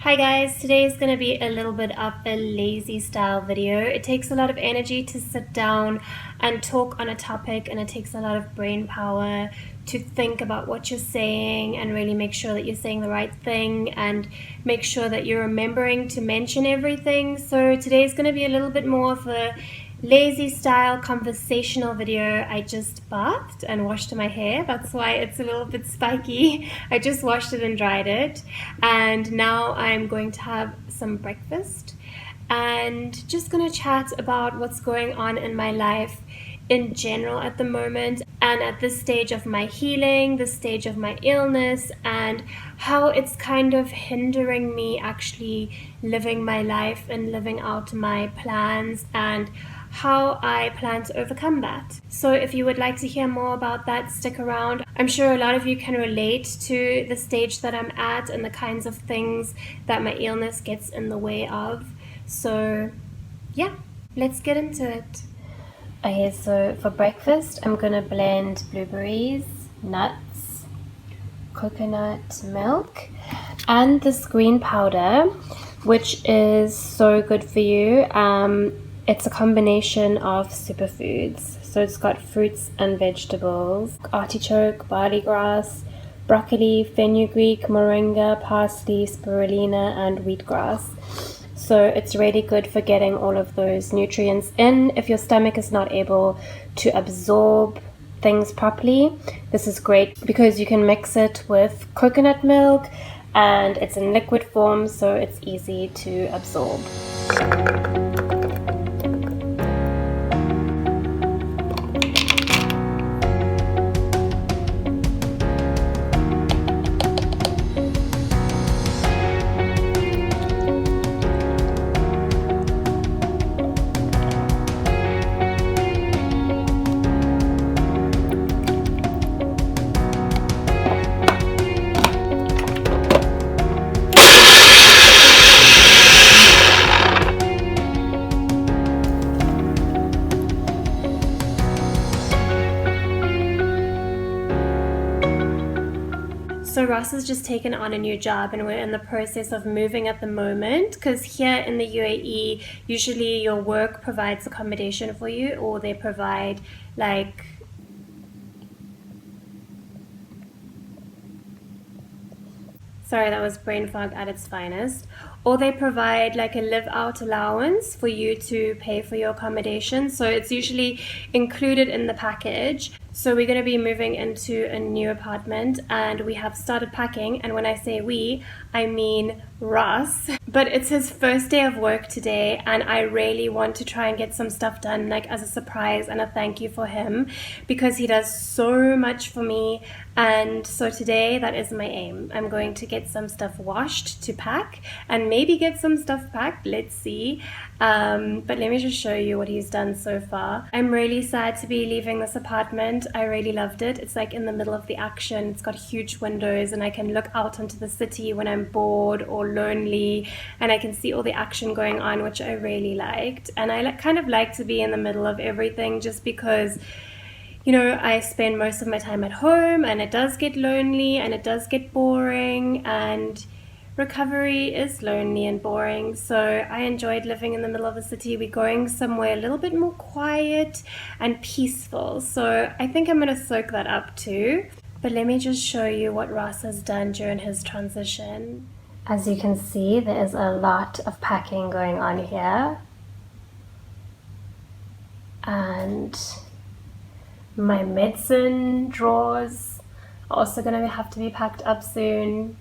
Hi guys, today is going to be a little bit of a lazy style video. It takes a lot of energy to sit down and talk on a topic, and it takes a lot of brain power to think about what you're saying and really make sure that you're saying the right thing and make sure that you're remembering to mention everything. So today is going to be a little bit more of a lazy style conversational video. I just bathed and washed my hair. That's why it's a little bit spiky. I just washed it and dried it. And now I'm going to have some breakfast and just gonna chat about what's going on in my life in general at the moment and at this stage of my healing, this stage of my illness, and how it's kind of hindering me actually living my life and living out my plans and how I plan to overcome that. So if you would like to hear more about that, stick around. I'm sure a lot of you can relate to the stage that I'm at and the kinds of things that my illness gets in the way of. So yeah, let's get into it. Okay, so for breakfast, I'm gonna blend blueberries, nuts, coconut milk, and this green powder, which is so good for you. It's a combination of superfoods. So it's got fruits and vegetables, artichoke, barley grass, broccoli, fenugreek, moringa, parsley, spirulina, and wheatgrass. So it's really good for getting all of those nutrients in. If your stomach is not able to absorb things properly, this is great because you can mix it with coconut milk and it's in liquid form, so it's easy to absorb. So Ross has just taken on a new job and we're in the process of moving at the moment because here in the UAE, usually your work provides accommodation for you, or they provide like sorry, that was brain fog at its finest. Or they provide like a live out allowance for you to pay for your accommodation. So it's usually included in the package. So we're going to be moving into a new apartment and we have started packing. And when I say we, I mean Ross. But it's his first day of work today and I really want to try and get some stuff done, like as a surprise and a thank you for him, because he does so much for me. And so today that is my aim. I'm going to get some stuff washed to pack and maybe get some stuff packed. Let's see. But let me just show you what he's done so far. I'm really sad to be leaving this apartment. I really loved it. It's like in the middle of the action. It's got huge windows and I can look out onto the city when I'm bored or lonely, and I can see all the action going on, which I really liked. And I kind of like to be in the middle of everything just because, you know, I spend most of my time at home and it does get lonely and it does get boring, and recovery is lonely and boring. So I enjoyed living in the middle of the city. We're going somewhere a little bit more quiet and peaceful. So I think I'm going to soak that up too. But let me just show you what Ross has done during his transition. As you can see, there is a lot of packing going on here. And my medicine drawers are also going to have to be packed up soon.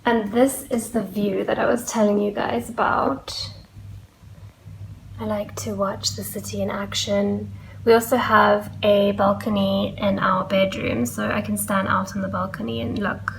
And this is the view that I was telling you guys about. I like to watch the city in action. We also have a balcony in our bedroom, so I can stand out on the balcony and look.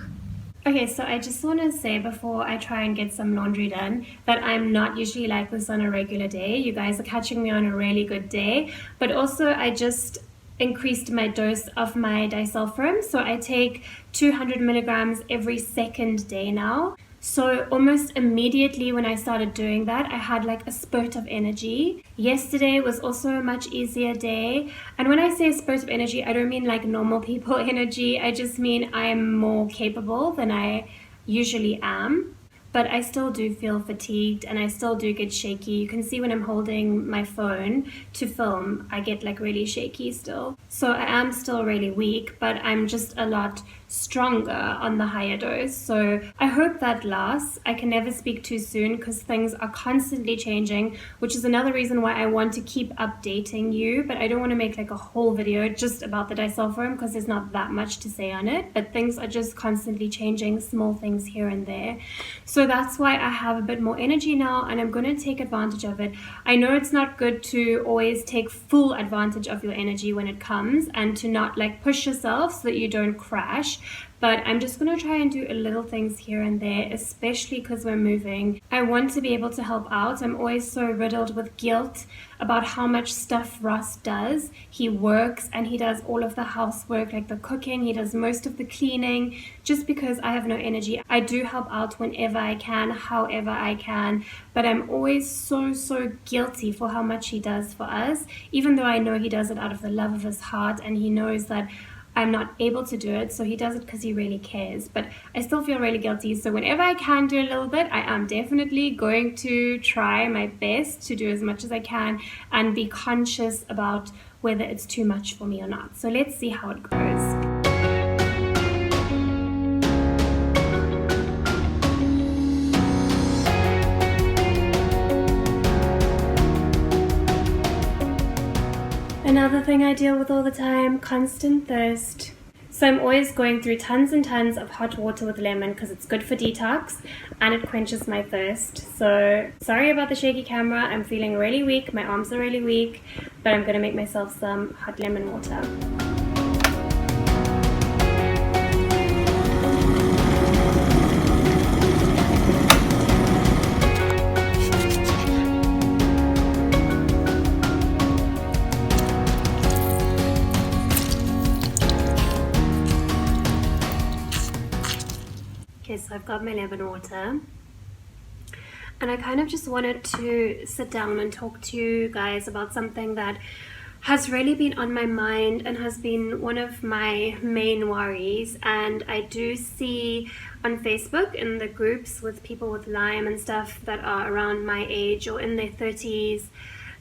Okay, so I just want to say before I try and get some laundry done that I'm not usually like this on a regular day. You guys are catching me on a really good day, but also I just increased my dose of my disulfiram, so I take 200 milligrams every second day now. So almost immediately when I started doing that, I had like a spurt of energy. Yesterday was also a much easier day. And when I say a spurt of energy, I don't mean like normal people energy. I just mean I am more capable than I usually am. But I still do feel fatigued and I still do get shaky. You can see when I'm holding my phone to film, I get like really shaky still. So I am still really weak, but I'm just a lot stronger on the higher dose. So I hope that lasts. I can never speak too soon because things are constantly changing, which is another reason why I want to keep updating you. But I don't want to make like a whole video just about the disulfiram because there's not that much to say on it. But things are just constantly changing, small things here and there. So that's why I have a bit more energy now and I'm going to take advantage of it. I know it's not good to always take full advantage of your energy when it comes and to not like push yourself so that you don't crash. But I'm just going to try and do a little things here and there, especially because we're moving. I want to be able to help out. I'm always so riddled with guilt about how much stuff Ross does. He works and he does all of the housework, like the cooking. He does most of the cleaning just because I have no energy. I do help out whenever I can, however I can, but I'm always so guilty for how much he does for us, even though I know he does it out of the love of his heart and he knows that I'm not able to do it, so he does it because he really cares. But I still feel really guilty, so whenever I can do a little bit, I am definitely going to try my best to do as much as I can and be conscious about whether it's too much for me or not. So let's see how it goes. Another thing I deal with all the time, constant thirst. So I'm always going through tons and tons of hot water with lemon because it's good for detox and it quenches my thirst. So sorry about the shaky camera. I'm feeling really weak. My arms are really weak, but I'm going to make myself some hot lemon water. Okay, so I've got my lemon water and I kind of just wanted to sit down and talk to you guys about something that has really been on my mind and has been one of my main worries. And I do see on Facebook in the groups with people with Lyme and stuff that are around my age or in their 30s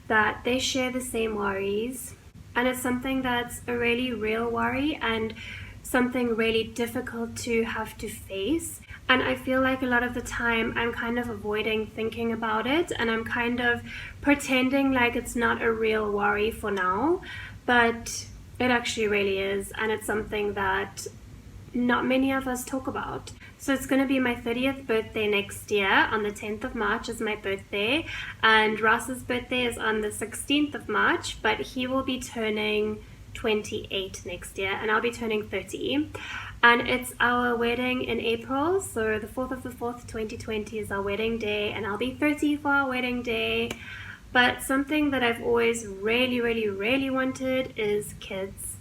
that they share the same worries, and it's something that's a really real worry and something really difficult to have to face. And I feel like a lot of the time I'm kind of avoiding thinking about it and I'm kind of pretending like it's not a real worry for now, but it actually really is, and it's something that not many of us talk about. So it's going to be my 30th birthday next year. On the 10th of March is my birthday, and Ross's birthday is on the 16th of March, but he will be turning 28 next year and I'll be turning 30, and it's our wedding in April. So the 4th of the 4th 2020 is our wedding day and I'll be 30 for our wedding day. But something that I've always really wanted is kids.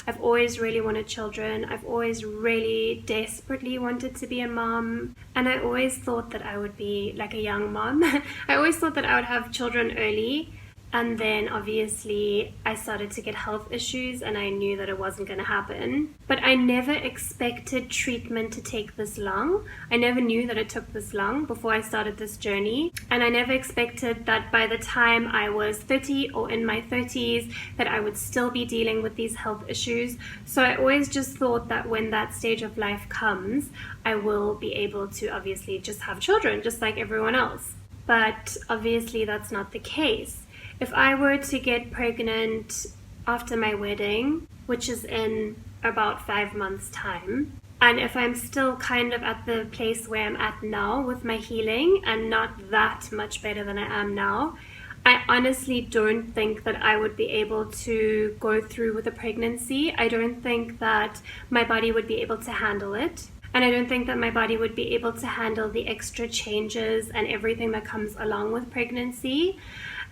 I've always really wanted children. I've always really desperately wanted to be a mom, and I always thought that I would be like a young mom. I always thought that I would have children early. And then obviously I started to get health issues and I knew that it wasn't going to happen. But I never expected treatment to take this long. I never knew that it took this long before I started this journey. And I never expected that by the time I was 30 or in my 30s that I would still be dealing with these health issues. So I always just thought that when that stage of life comes, I will be able to obviously just have children just like everyone else. But obviously that's not the case. If I were to get pregnant after my wedding, which is in about 5 months' time, and if I'm still kind of at the place where I'm at now with my healing and not that much better than I am now, I honestly don't think that I would be able to go through with a pregnancy. I don't think that my body would be able to handle it. And I don't think that my body would be able to handle the extra changes and everything that comes along with pregnancy.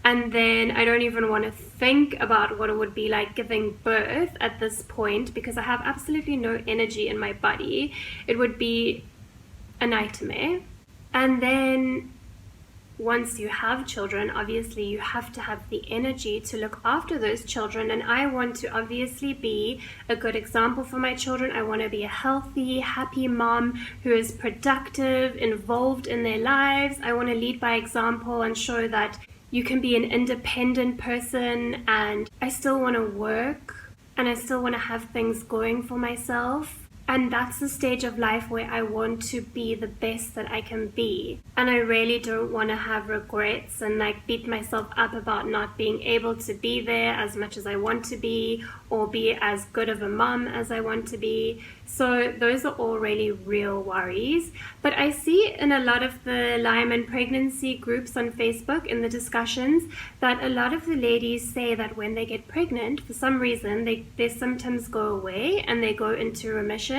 And then I don't even want to think about what it would be like giving birth at this point because I have absolutely no energy in my body. It would be a nightmare. And then once you have children, obviously you have to have the energy to look after those children. And I want to obviously be a good example for my children. I want to be a healthy, happy mom who is productive, involved in their lives. I want to lead by example and show that you can be an independent person, and I still want to work and I still want to have things going for myself. And that's the stage of life where I want to be the best that I can be. And I really don't want to have regrets and like beat myself up about not being able to be there as much as I want to be, or be as good of a mom as I want to be. So those are all really real worries. But I see in a lot of the Lyme and pregnancy groups on Facebook, in the discussions, that a lot of the ladies say that when they get pregnant, for some reason, their symptoms go away and they go into remission.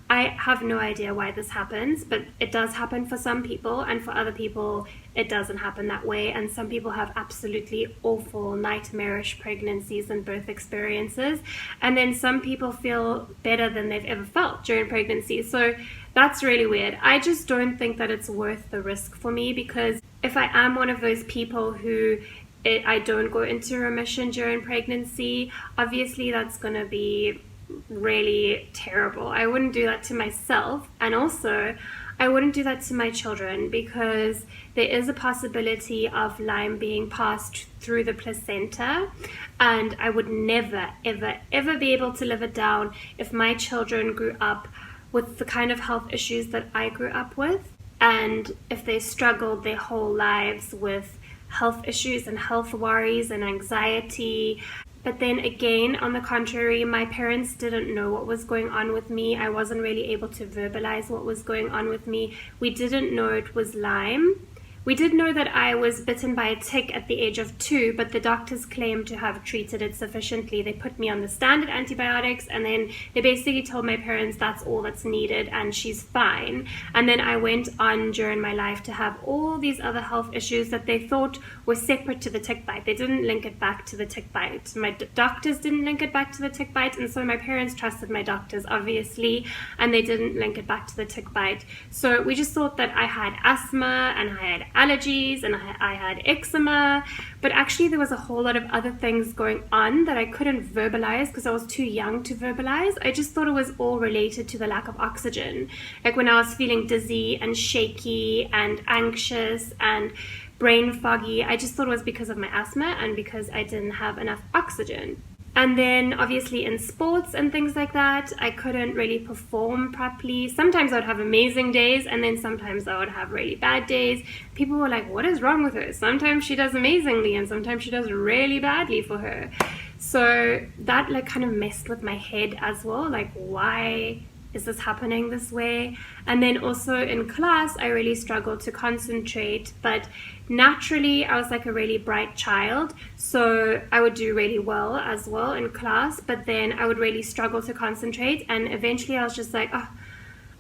I have no idea why this happens, but it does happen for some people, and for other people it doesn't happen that way. And some people have absolutely awful, nightmarish pregnancies and birth experiences, and then some people feel better than they've ever felt during pregnancy. So that's really weird. I just don't think that it's worth the risk for me, because if I am one of those people who I don't go into remission during pregnancy, obviously that's going to be really terrible. I wouldn't do that to myself, and also I wouldn't do that to my children, because there is a possibility of Lyme being passed through the placenta, and I would never ever ever be able to live it down if my children grew up with the kind of health issues that I grew up with, and if they struggled their whole lives with health issues and health worries and anxiety. But then again, on the contrary, my parents didn't know what was going on with me. I wasn't really able to verbalize what was going on with me. We didn't know it was Lyme. We did know that I was bitten by a tick at the age of 2, but the doctors claimed to have treated it sufficiently. They put me on the standard antibiotics, and then they basically told my parents that's all that's needed and she's fine. And then I went on during my life to have all these other health issues that they thought were separate to the tick bite. They didn't link it back to the tick bite. My doctors didn't link it back to the tick bite, and so my parents trusted my doctors, obviously, and they didn't link it back to the tick bite. So we just thought that I had asthma and I had allergies and I had eczema, but actually there was a whole lot of other things going on that I couldn't verbalize because I was too young to verbalize. I just thought it was all related to the lack of oxygen. Like when I was feeling dizzy and shaky and anxious and brain foggy, I just thought it was because of my asthma and because I didn't have enough oxygen. And then obviously in sports and things like that, I couldn't really perform properly. Sometimes I would have amazing days, and then sometimes I would have really bad days. People were like, what is wrong with her? Sometimes she does amazingly and sometimes she does really badly for her. So that like kind of messed with my head as well. Like, why is this happening this way? And then also in class, I really struggled to concentrate, but naturally I was like a really bright child, so I would do really well as well in class, but then I would really struggle to concentrate, and eventually I was just like, oh,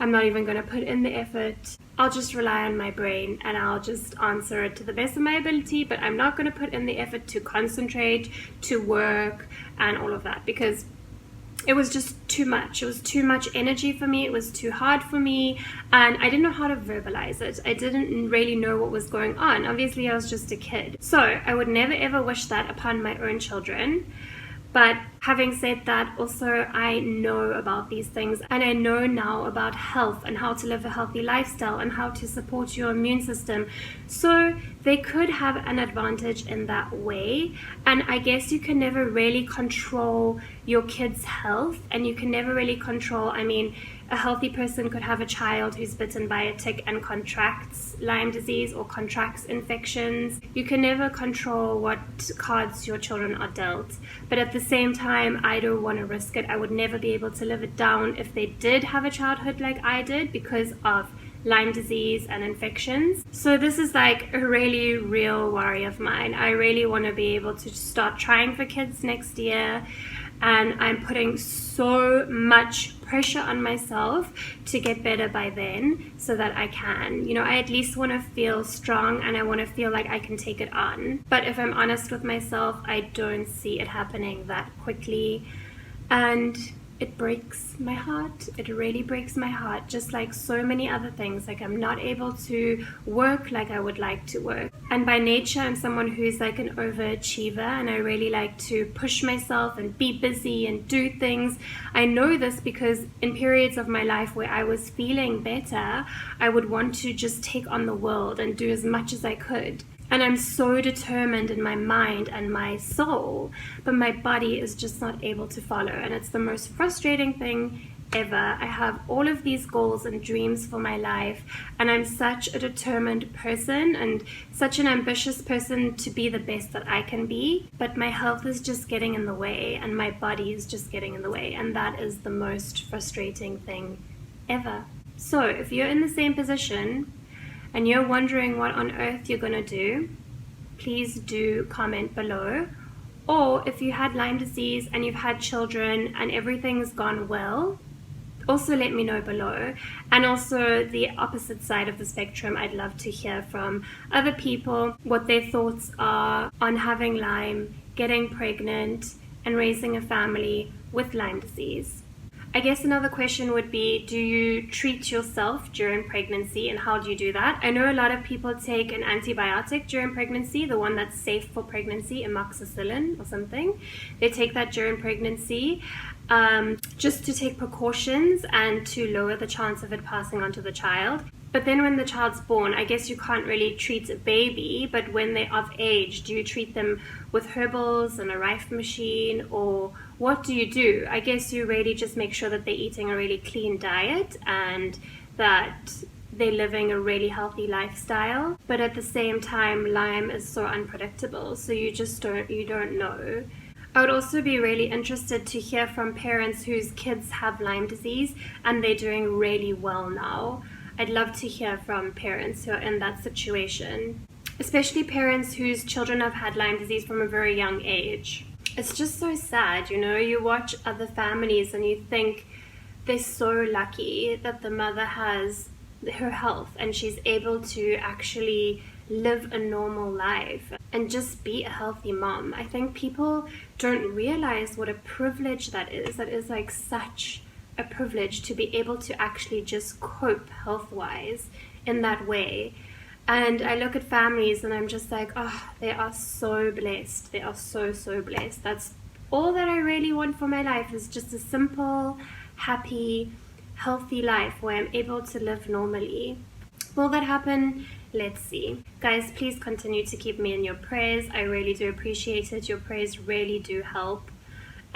I'm not even going to put in the effort. I'll just rely on my brain and I'll just answer it to the best of my ability, but I'm not going to put in the effort to concentrate, to work and all of that, because it was just too much. It was too much energy for me. It was too hard for me. And I didn't know how to verbalize it. I didn't really know what was going on. Obviously, I was just a kid. So I would never ever wish that upon my own children. But having said that, also I know about these things, and I know now about health and how to live a healthy lifestyle and how to support your immune system. So they could have an advantage in that way. And I guess you can never really control your kid's health, and you can never really control, I mean, a healthy person could have a child who's bitten by a tick and contracts Lyme disease or contracts infections. You can never control what cards your children are dealt. But at the same time, I don't want to risk it. I would never be able to live it down if they did have a childhood like I did because of Lyme disease and infections. So this is like a really real worry of mine. I really want to be able to start trying for kids next year. And I'm putting so much pressure on myself to get better by then so that I can. You know, I at least want to feel strong and I want to feel like I can take it on. But if I'm honest with myself, I don't see it happening that quickly. And it breaks my heart. It really breaks my heart, just like so many other things. Like, I'm not able to work like I would like to work. And by nature, I'm someone who's like an overachiever, and I really like to push myself and be busy and do things. I know this because in periods of my life where I was feeling better, I would want to just take on the world and do as much as I could. And I'm so determined in my mind and my soul, but my body is just not able to follow. And it's the most frustrating thing ever. I have all of these goals and dreams for my life, and I'm such a determined person and such an ambitious person to be the best that I can be, but my health is just getting in the way, and my body is just getting in the way, and that is the most frustrating thing ever. So if you're in the same position and you're wondering what on earth you're gonna do, please do comment below. Or if you had Lyme disease and you've had children and everything's gone well, also let me know below. And also the opposite side of the spectrum, I'd love to hear from other people what their thoughts are on having Lyme, getting pregnant, and raising a family with Lyme disease. I guess another question would be, do you treat yourself during pregnancy, and how do you do that? I know a lot of people take an antibiotic during pregnancy, the one that's safe for pregnancy, amoxicillin or something. They take that during pregnancy just to take precautions and to lower the chance of it passing on to the child. But then when the child's born, I guess you can't really treat a baby, but when they're of age, do you treat them with herbals and a rife machine, or what do you do? I guess you really just make sure that they're eating a really clean diet and that they're living a really healthy lifestyle. But at the same time, Lyme is so unpredictable, so you don't know. I would also be really interested to hear from parents whose kids have Lyme disease and they're doing really well now. I'd love to hear from parents who are in that situation, especially parents whose children have had Lyme disease from a very young age. It's just so sad, you know, you watch other families and you think they're so lucky that the mother has her health and she's able to actually live a normal life and just be a healthy mom. I think people don't realize what a privilege that is. That is like such a privilege to be able to actually just cope health-wise in that way. And I look at families and I'm just like, oh, they are so blessed. They are so blessed. That's all that I really want for my life, is just a simple, happy, healthy life where I'm able to live normally. Will that happen? Let's see. Guys, please continue to keep me in your prayers. I really do appreciate it. Your prayers really do help.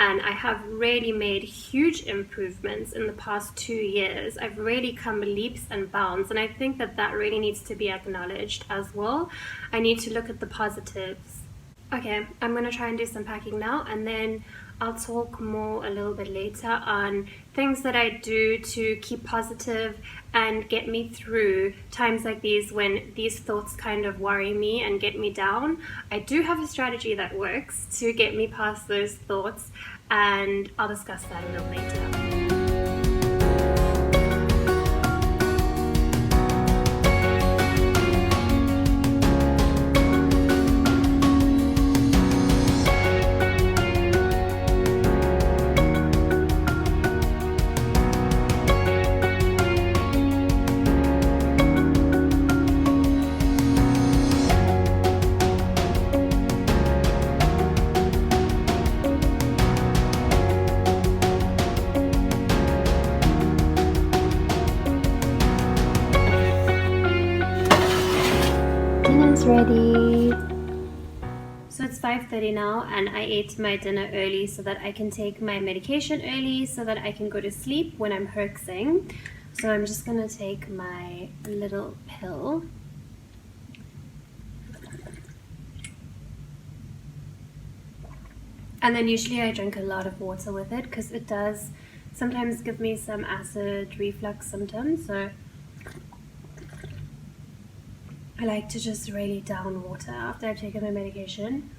And I have really made huge improvements in the past 2 years. I've really come leaps and bounds, and I think that that really needs to be acknowledged as well. I need to look at the positives. Okay, I'm gonna try and do some packing now, and then I'll talk more a little bit later on things that I do to keep positive and get me through times like these when these thoughts kind of worry me and get me down. I do have a strategy that works to get me past those thoughts, and I'll discuss that a little later. Ready. So it's 5:30 now, and I ate my dinner early so that I can take my medication early so that I can go to sleep when I'm herxing. So I'm just gonna take my little pill. And then usually I drink a lot of water with it because it does sometimes give me some acid reflux symptoms. So I like to just really down water after I've taken my medication.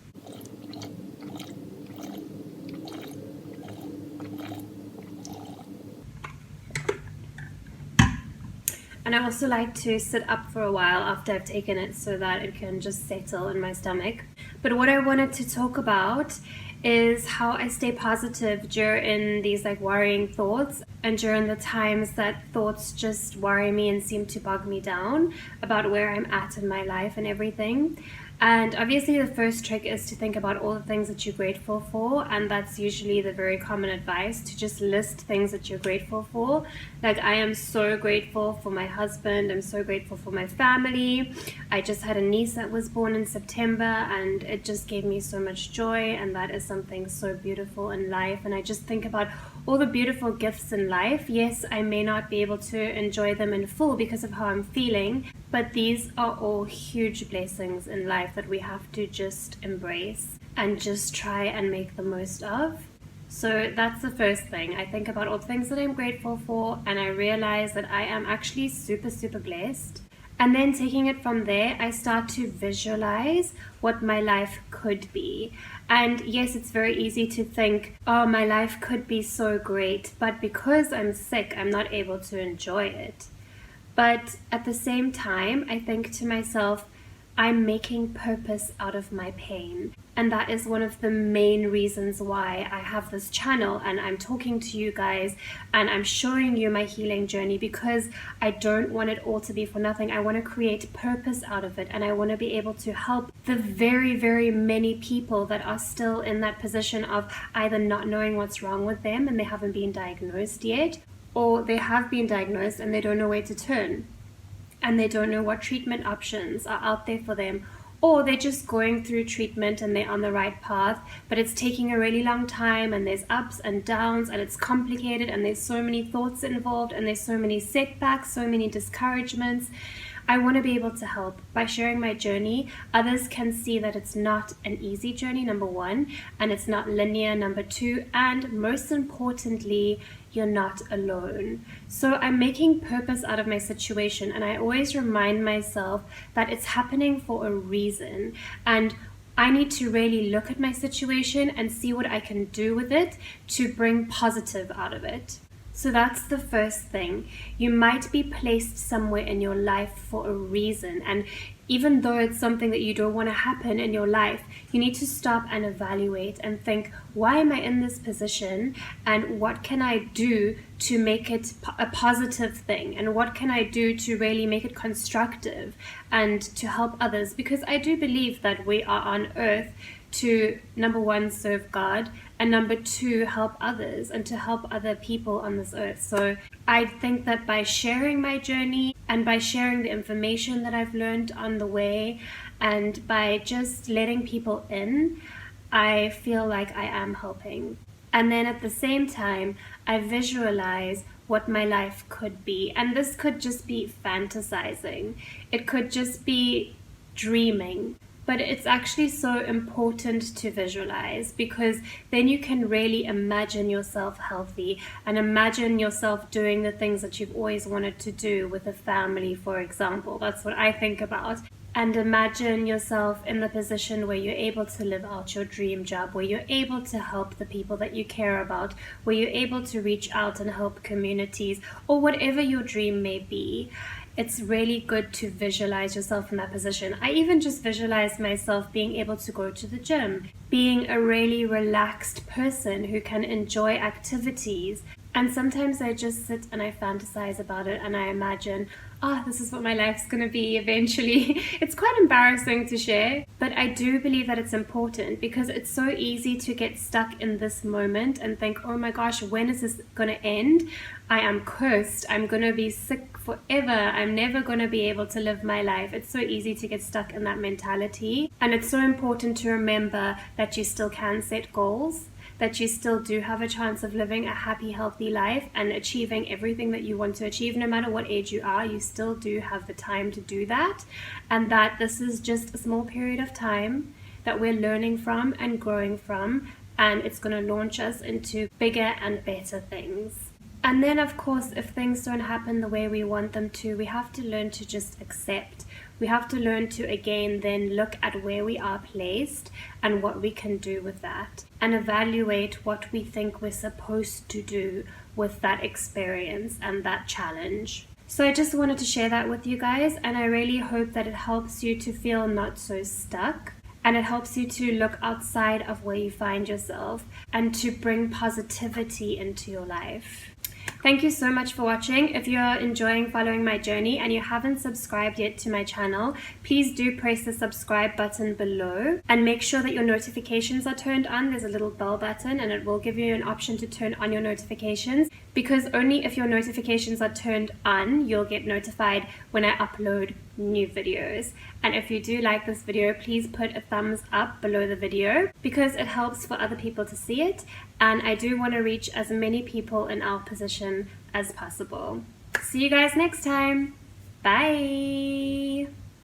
And I also like to sit up for a while after I've taken it so that it can just settle in my stomach. But what I wanted to talk about is how I stay positive during these like worrying thoughts and during the times that thoughts just worry me and seem to bog me down about where I'm at in my life and everything. And obviously, the first trick is to think about all the things that you're grateful for, and that's usually the very common advice, to just list things that you're grateful for. Like, I am so grateful for my husband, I'm so grateful for my family. I just had a niece that was born in September, and it just gave me so much joy, and that is something so beautiful in life. And I just think about all the beautiful gifts in life. Yes, I may not be able to enjoy them in full because of how I'm feeling, but these are all huge blessings in life that we have to just embrace and just try and make the most of. So that's the first thing. I think about all the things that I'm grateful for, and I realize that I am actually super, super blessed. And then taking it from there, I start to visualize what my life could be. And yes, it's very easy to think, oh, my life could be so great, but because I'm sick, I'm not able to enjoy it. But at the same time, I think to myself, I'm making purpose out of my pain. And that is one of the main reasons why I have this channel and I'm talking to you guys and I'm showing you my healing journey, because I don't want it all to be for nothing. I want to create purpose out of it, and I want to be able to help the very, very many people that are still in that position of either not knowing what's wrong with them and they haven't been diagnosed yet, or they have been diagnosed and they don't know where to turn, and they don't know what treatment options are out there for them, or they're just going through treatment and they're on the right path, but it's taking a really long time and there's ups and downs and it's complicated and there's so many thoughts involved and there's so many setbacks, so many discouragements. I want to be able to help. By sharing my journey, others can see that it's not an easy journey, number one, and it's not linear, number two, and most importantly, you're not alone. So I'm making purpose out of my situation, and I always remind myself that it's happening for a reason, and I need to really look at my situation and see what I can do with it to bring positive out of it. So that's the first thing. You might be placed somewhere in your life for a reason, and even though it's something that you don't want to happen in your life, you need to stop and evaluate and think, why am I in this position, and what can I do to make it a positive thing, and what can I do to really make it constructive and to help others? Because I do believe that we are on earth to, number one, serve God, and number two, help others and to help other people on this earth. So I think that by sharing my journey and by sharing the information that I've learned on the way and by just letting people in, I feel like I am helping. And then at the same time, I visualize what my life could be. And this could just be fantasizing. It could just be dreaming. But it's actually so important to visualize, because then you can really imagine yourself healthy and imagine yourself doing the things that you've always wanted to do with a family, for example. That's what I think about. And imagine yourself in the position where you're able to live out your dream job, where you're able to help the people that you care about, where you're able to reach out and help communities, or whatever your dream may be. It's really good to visualize yourself in that position. I even just visualize myself being able to go to the gym, being a really relaxed person who can enjoy activities. And sometimes I just sit and I fantasize about it and I imagine, this is what my life's going to be eventually. It's quite embarrassing to share, but I do believe that it's important, because it's so easy to get stuck in this moment and think, oh my gosh, when is this going to end? I am cursed. I'm going to be sick forever. I'm never going to be able to live my life. It's so easy to get stuck in that mentality. And it's so important to remember that you still can set goals, that you still do have a chance of living a happy, healthy life and achieving everything that you want to achieve. No matter what age you are, you still do have the time to do that. And that this is just a small period of time that we're learning from and growing from. And it's going to launch us into bigger and better things. And then, of course, if things don't happen the way we want them to, we have to learn to just accept. We have to learn to, again, then look at where we are placed and what we can do with that, and evaluate what we think we're supposed to do with that experience and that challenge. So I just wanted to share that with you guys, and I really hope that it helps you to feel not so stuck and it helps you to look outside of where you find yourself and to bring positivity into your life. Thank you so much for watching. If you're enjoying following my journey and you haven't subscribed yet to my channel, please do press the subscribe button below and make sure that your notifications are turned on. There's a little bell button and it will give you an option to turn on your notifications, because only if your notifications are turned on, you'll get notified when I upload new videos. And if you do like this video, please put a thumbs up below the video, because it helps for other people to see it, and I do want to reach as many people in our position as possible. See you guys next time. Bye.